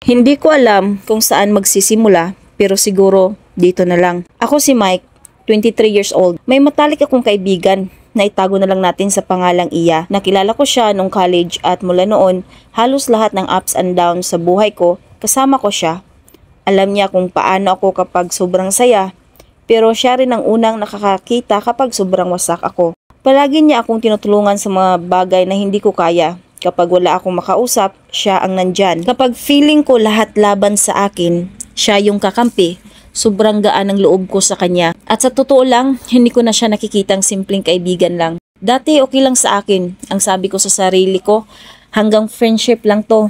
Hindi ko alam kung saan magsisimula, pero siguro dito na lang. Ako si Mike, 23 years old. May matalik akong kaibigan na itago na lang natin sa pangalang Iya. Nakilala ko siya nung college at mula noon, halos lahat ng ups and downs sa buhay ko, kasama ko siya. Alam niya kung paano ako kapag sobrang saya, pero siya rin ang unang nakakakita kapag sobrang wasak ako. Palagi niya akong tinutulungan sa mga bagay na hindi ko kaya. Kapag wala akong makausap, siya ang nandyan. Kapag feeling ko lahat laban sa akin, siya yung kakampi. Sobrang gaan ang loob ko sa kanya. At sa totoo lang, hindi ko na siya nakikitang simpleng kaibigan lang. Dati okay lang sa akin. Ang sabi ko sa sarili ko, hanggang friendship lang to.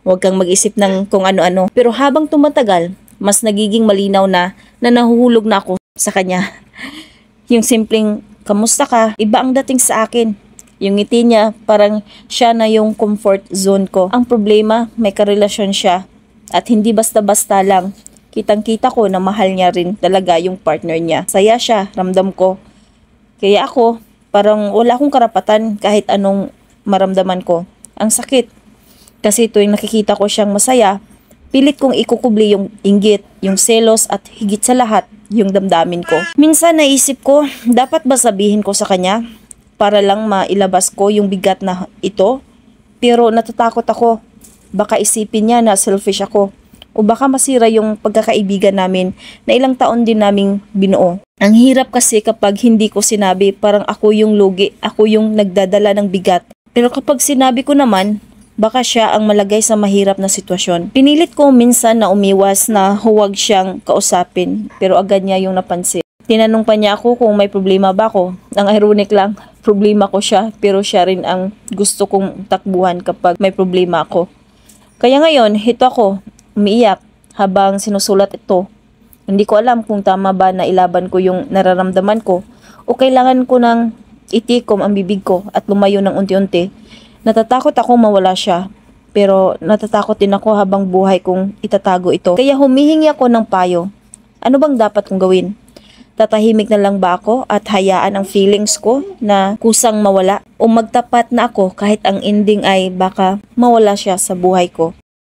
Huwag kang mag-isip ng kung ano-ano. Pero habang tumatagal, mas nagiging malinaw na nahuhulog na ako sa kanya. Yung simpleng, kamusta ka? Iba ang dating sa akin. Yung ngiti niya, parang siya na yung comfort zone ko. Ang problema, may karelasyon siya. At hindi basta-basta lang. Kitang-kita ko na mahal niya rin talaga yung partner niya. Saya siya, ramdam ko. Kaya ako, parang wala akong karapatan kahit anong maramdaman ko. Ang sakit. Kasi tuwing nakikita ko siyang masaya, pilit kong ikukubli yung inggit, yung selos at higit sa lahat, yung damdamin ko. Minsan naisip ko, dapat ba sabihin ko sa kanya? Para lang mailabas ko yung bigat na ito. Pero natatakot ako. Baka isipin niya na selfish ako. O baka masira yung pagkakaibigan namin na ilang taon din naming binuo. Ang hirap kasi kapag hindi ko sinabi, parang ako yung lugi, ako yung nagdadala ng bigat. Pero kapag sinabi ko naman, baka siya ang malagay sa mahirap na sitwasyon. Pinilit ko minsan na umiwas na huwag siyang kausapin. Pero agad niya yung napansin. Tinanong pa niya ako kung may problema ba ako. Ang ironic lang, problema ko siya, pero siya rin ang gusto kong takbuhan kapag may problema ako. Kaya ngayon, ito ako, umiiyak habang sinusulat ito. Hindi ko alam kung tama ba na ilaban ko yung nararamdaman ko o kailangan ko nang itikom ang bibig ko at lumayo ng unti-unti. Natatakot ako mawala siya, pero natatakot din ako habang buhay kong itatago ito. Kaya humihingi ako ng payo. Ano bang dapat kong gawin? Tatahimik na lang ba ako at hayaan ang feelings ko na kusang mawala? O magtapat na ako kahit ang ending ay baka mawala siya sa buhay ko?